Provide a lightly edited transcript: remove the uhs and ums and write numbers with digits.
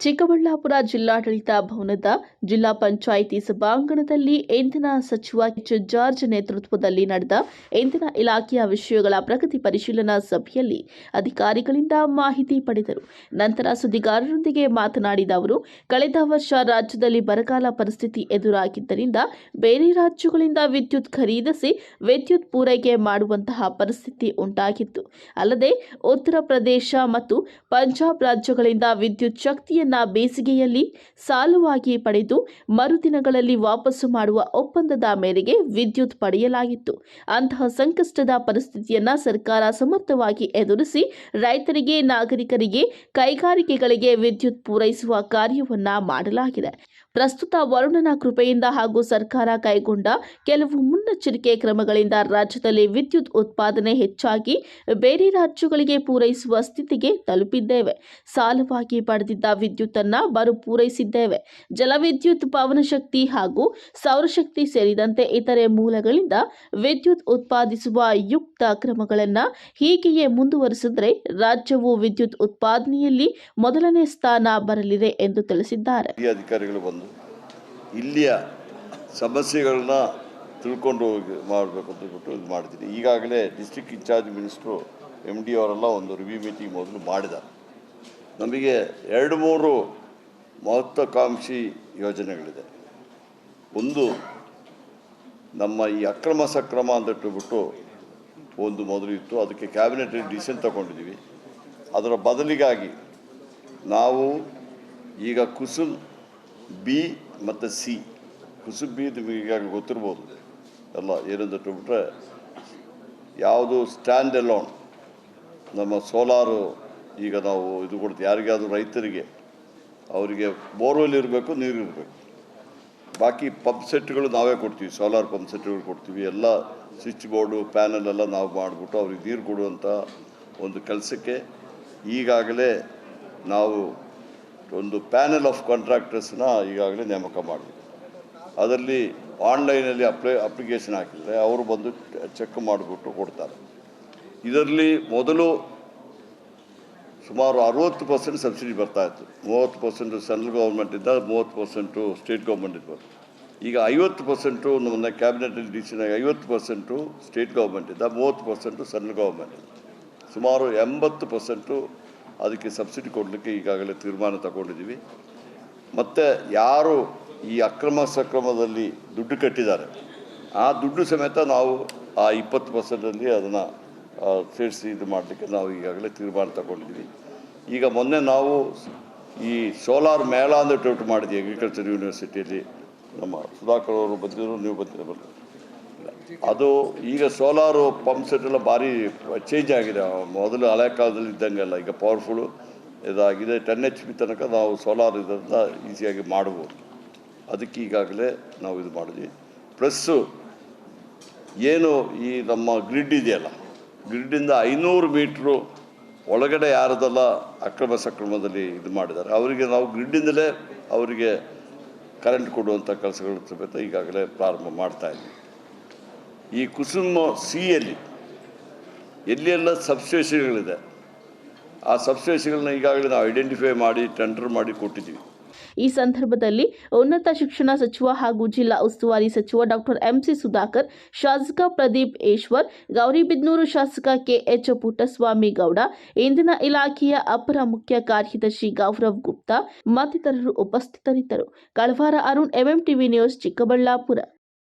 ಚಿಕ್ಕಬಳ್ಳಾಪುರ ಜಿಲ್ಲಾಡಳಿತ ಭವನದ ಜಿಲ್ಲಾ ಪಂಚಾಯಿತಿ ಸಭಾಂಗಣದಲ್ಲಿ ಇಂಧನ ಸಚಿವ ಜಾರ್ಜ್ ನೇತೃತ್ವದಲ್ಲಿ ನಡೆದ ಇಂಧನ ಇಲಾಖೆಯ ವಿಷಯಗಳ ಪ್ರಗತಿ ಪರಿಶೀಲನಾ ಸಭೆಯಲ್ಲಿ ಅಧಿಕಾರಿಗಳಿಂದ ಮಾಹಿತಿ ಪಡೆದರು. ನಂತರ ಸುದ್ದಿಗಾರರೊಂದಿಗೆ ಮಾತನಾಡಿದ ಅವರು, ಕಳೆದ ವರ್ಷ ರಾಜ್ಯದಲ್ಲಿ ಬರಗಾಲ ಪರಿಸ್ಥಿತಿ ಎದುರಾಗಿದ್ದರಿಂದ ಬೇರೆ ರಾಜ್ಯಗಳಿಂದ ವಿದ್ಯುತ್ ಖರೀದಿಸಿ ವಿದ್ಯುತ್ ಪೂರೈಕೆ ಮಾಡುವಂತಹ ಪರಿಸ್ಥಿತಿ ಉಂಟಾಗಿತ್ತು. ಅಲ್ಲದೆ ಉತ್ತರ ಪ್ರದೇಶ ಮತ್ತು ಪಂಜಾಬ್ ರಾಜ್ಯಗಳಿಂದ ವಿದ್ಯುತ್ ಶಕ್ತಿಯನ್ನು ಬೇಸಿಗೆಯಲ್ಲಿ ಸಾಲವಾಗಿ ಪಡೆದು ಮರುದಿನಗಳಲ್ಲಿ ವಾಪಸ್ಸು ಮಾಡುವ ಒಪ್ಪಂದದ ಮೇರೆಗೆ ವಿದ್ಯುತ್ ಪಡೆಯಲಾಗಿತ್ತು. ಅಂತಹ ಸಂಕಷ್ಟದ ಪರಿಸ್ಥಿತಿಯನ್ನು ಸರ್ಕಾರ ಸಮರ್ಥವಾಗಿ ಎದುರಿಸಿ ರೈತರಿಗೆ, ನಾಗರಿಕರಿಗೆ, ಕೈಗಾರಿಕೆಗಳಿಗೆ ವಿದ್ಯುತ್ ಪೂರೈಸುವ ಕಾರ್ಯವನ್ನ ಮಾಡಲಾಗಿದೆ. ಪ್ರಸ್ತುತ ವರುಣನ ಕೃಪೆಯಿಂದ ಹಾಗೂ ಸರ್ಕಾರ ಕೈಗೊಂಡ ಕೆಲವು ಮುನ್ನೆಚ್ಚರಿಕೆ ಕ್ರಮಗಳಿಂದ ರಾಜ್ಯದಲ್ಲಿ ವಿದ್ಯುತ್ ಉತ್ಪಾದನೆ ಹೆಚ್ಚಾಗಿ ಬೇರೆ ರಾಜ್ಯಗಳಿಗೆ ಪೂರೈಸುವ ಸ್ಥಿತಿಗೆ ತಲುಪಿದ್ದೇವೆ. ಸಾಲವಾಗಿ ಪಡೆದಿದ್ದ ವಿದ್ಯುತ್ತನ್ನು ಮರುಪೂರೈಸಿದ್ದೇವೆ. ಜಲವಿದ್ಯುತ್, ಪವನಶಕ್ತಿ ಹಾಗೂ ಸೌರಶಕ್ತಿ ಸೇರಿದಂತೆ ಇತರೆ ಮೂಲಗಳಿಂದ ವಿದ್ಯುತ್ ಉತ್ಪಾದಿಸುವ ಯುಕ್ತ ಕ್ರಮಗಳನ್ನು ಹೀಗೆಯೇ ಮುಂದುವರಿಸಿದರೆ ರಾಜ್ಯವು ವಿದ್ಯುತ್ ಉತ್ಪಾದನೆಯಲ್ಲಿ ಮೊದಲನೇ ಸ್ಥಾನ ಬರಲಿದೆ ಎಂದು ತಿಳಿಸಿದ್ದಾರೆ. ಅಧಿಕಾರಿಗಳು ಬಂದು ಇಲ್ಲಿಯ ಸಮಸ್ಯೆಗಳನ್ನ ತಿಳ್ಕೊಂಡು ಮಾಡಬೇಕು ಅಂತ ಬಿಟ್ಟು ಇದು ಮಾಡ್ತೀನಿ. ಈಗಾಗಲೇ ಡಿಸ್ಟ್ರಿಕ್ಟ್ ಇನ್ಚಾರ್ಜ್ ಮಿನಿಸ್ಟ್ರು MD ಅವರೆಲ್ಲ ಒಂದು ರಿವ್ಯೂ ಮೀಟಿಂಗ್ ಮೊದಲು ಮಾಡಿದ್ದಾರೆ. ನಮಗೆ 2-3 ಮಹತ್ವಾಕಾಂಕ್ಷಿ ಯೋಜನೆಗಳಿದೆ. ಒಂದು, ನಮ್ಮ ಈ ಅಕ್ರಮ ಸಕ್ರಮ ಅಂತಿಟ್ಟುಬಿಟ್ಟು ಒಂದು ಮೊದಲು ಇತ್ತು, ಅದಕ್ಕೆ ಕ್ಯಾಬಿನೆಟ್ ಡಿಸಿಷನ್ ತಗೊಂಡಿದ್ದೀವಿ. ಅದರ ಬದಲಿಗಾಗಿ ನಾವು ಈಗ ಕುಸುಮ್ B ಮತ್ತು C, ಕುಸುಮ್ B ನಿಮಗೆ ಈಗಾಗಲೇ ಗೊತ್ತಿರ್ಬೋದು ಎಲ್ಲ ಏನಂತಿಟ್ಟುಬಿಟ್ರೆ, ಯಾವುದು ಸ್ಟ್ಯಾಂಡ್ ಅಲೋನ್ ನಮ್ಮ ಸೋಲಾರು ಈಗ ನಾವು ಇದು ಕೊಡ್ತೀವಿ ಯಾರಿಗಾದರೂ ರೈತರಿಗೆ, ಅವರಿಗೆ ಬೋರ್ವೆಲ್ ಇರಬೇಕು, ನೀರು ಇರಬೇಕು. ಬಾಕಿ ಪಂಪ್ ಸೆಟ್ಗಳು ನಾವೇ ಕೊಡ್ತೀವಿ, ಸೋಲಾರ್ ಪಂಪ್ ಸೆಟ್ಗಳು ಕೊಡ್ತೀವಿ. ಎಲ್ಲ ಸ್ವಿಚ್ ಬೋರ್ಡು, ಪ್ಯಾನಲ್ ಎಲ್ಲ ನಾವು ಮಾಡಿಬಿಟ್ಟು ಅವ್ರಿಗೆ ನೀರು ಕೊಡುವಂಥ ಒಂದು ಕೆಲಸಕ್ಕೆ ಈಗಾಗಲೇ ನಾವು ಒಂದು ಪ್ಯಾನಲ್ ಆಫ್ ಕಾಂಟ್ರಾಕ್ಟರ್ಸ್ನ ಈಗಾಗಲೇ ನೇಮಕ ಮಾಡಿದ್ವಿ. ಅದರಲ್ಲಿ ಆನ್ಲೈನಲ್ಲಿ ಅಪ್ಲಿಕೇಶನ್ ಹಾಕಿದರೆ ಅವರು ಬಂದು ಚೆಕ್ ಮಾಡಿಬಿಟ್ಟು ಕೊಡ್ತಾರೆ. ಇದರಲ್ಲಿ ಮೊದಲು ಸುಮಾರು 60% ಸಬ್ಸಿಡಿ ಬರ್ತಾಯಿತ್ತು. 30% ಸೆಂಟ್ರಲ್ ಗೌರ್ಮೆಂಟಿಂದ, 30% ಸ್ಟೇಟ್ ಗೌರ್ಮೆಂಟಿಂದ ಬರ್ತದೆ. ಈಗ 50% ನಮ್ಮ ಕ್ಯಾಬಿನೆಟಲ್ಲಿ ಡಿಸಿಷನ್ ಆಗಿ 50% ಸ್ಟೇಟ್ ಗೌರ್ಮೆಂಟಿಂದ, 30% ಸೆಂಟ್ರಲ್ ಗೌರ್ಮೆಂಟಿಂದ, ಸುಮಾರು 80% ಅದಕ್ಕೆ ಸಬ್ಸಿಡಿ ಕೊಡಲಿಕ್ಕೆ ಈಗಾಗಲೇ ತೀರ್ಮಾನ ತಗೊಂಡಿದ್ದೀವಿ. ಮತ್ತು ಯಾರು ಈ ಅಕ್ರಮ ಸಕ್ರಮದಲ್ಲಿ ದುಡ್ಡು ಕಟ್ಟಿದ್ದಾರೆ ಆ ದುಡ್ಡು ಸಮೇತ ನಾವು ಆ 20%ಅಲ್ಲಿ ಅದನ್ನು ಸೇರಿಸಿ ಇದು ಮಾಡಲಿಕ್ಕೆ ನಾವು ಈಗಾಗಲೇ ತೀರ್ಮಾನ ತಗೊಂಡಿದ್ದೀವಿ. ಈಗ ಮೊನ್ನೆ ನಾವು ಈ ಸೋಲಾರ್ ಮೇಳ ಅಂತ ಮಾಡಿದ್ವಿ ಅಗ್ರಿಕಲ್ಚರ್ ಯೂನಿವರ್ಸಿಟಿಯಲ್ಲಿ. ನಮ್ಮ ಸುಧಾಕರ್ ಅವರು ಬಂದಿದ್ರು, ನೀವು ಬಂದಿರೋ ಅದು ಈಗ ಸೋಲಾರು ಪಂಪ್ ಸೆಟ್ ಎಲ್ಲ ಭಾರಿ ಚೇಂಜ್ ಆಗಿದೆ. ಮೊದಲು ಹಳೆ ಕಾಲದಲ್ಲಿ ಇದ್ದಂಗೆಲ್ಲ ಈಗ ಪವರ್ಫುಲ್ಲು ಇದಾಗಿದೆ. 10 HP ತನಕ ನಾವು ಸೋಲಾರ್ ಇದರಿಂದ ಈಸಿಯಾಗಿ ಮಾಡ್ಬೋದು. ಅದಕ್ಕೆ ಈಗಾಗಲೇ ನಾವು ಇದು ಮಾಡಿದ್ವಿ. ಪ್ಲಸ್ಸು ಏನು ಈ ನಮ್ಮ ಗ್ರಿಡ್ ಇದೆಯಲ್ಲ, ಗ್ರಿಡ್ಡಿಂದ 500 ಮೀಟ್ರು ಒಳಗಡೆ ಯಾರದೆಲ್ಲ ಅಕ್ರಮ ಸಕ್ರಮದಲ್ಲಿ ಇದು ಮಾಡಿದ್ದಾರೆ ಅವರಿಗೆ ನಾವು ಗ್ರಿಡ್ಡಿಂದಲೇ ಅವರಿಗೆ ಕರೆಂಟ್ ಕೊಡುವಂಥ ಕೆಲಸಗಳು ಸಮೇತ ಈಗಾಗಲೇ ಪ್ರಾರಂಭ ಮಾಡ್ತಾಯಿದ್ವಿ. ಈ ಕುಸುಮ ಸಿಯಲ್ಲಿ ಎಲ್ಲೆಲ್ಲ ಸಬ್ಸ್ಟೇಷನ್ಗಳಿದೆ ಆ ಸಬ್ಸ್ಟೇಷನ್ಗಳನ್ನ ಈಗಾಗಲೇ ನಾವು ಐಡೆಂಟಿಫೈ ಮಾಡಿ ಟೆಂಡರ್ ಮಾಡಿ ಕೊಟ್ಟಿದ್ದೀವಿ. ಈ ಸಂದರ್ಭದಲ್ಲಿ ಉನ್ನತ ಶಿಕ್ಷಣ ಸಚಿವ ಹಾಗೂ ಜಿಲ್ಲಾ ಉಸ್ತುವಾರಿ ಸಚಿವ ಡಾಕ್ಟರ್ MC ಸುಧಾಕರ್, ಶಾಸಕ ಪ್ರದೀಪ್ ಈಶ್ವರ್, ಗೌರಿಬಿದನೂರು ಶಾಸಕ KH ಪುಟ್ಟಸ್ವಾಮಿ ಗೌಡ, ಇಂಧನ ಇಲಾಖೆಯ ಅಪರ ಮುಖ್ಯ ಕಾರ್ಯದರ್ಶಿ ಗೌರವ್ ಗುಪ್ತಾ ಮತ್ತಿತರರು ಉಪಸ್ಥಿತರಿದ್ದರು. ಕಳವಾರ ಅರುಣ್, MMTV ನ್ಯೂಸ್, ಚಿಕ್ಕಬಳ್ಳಾಪುರ.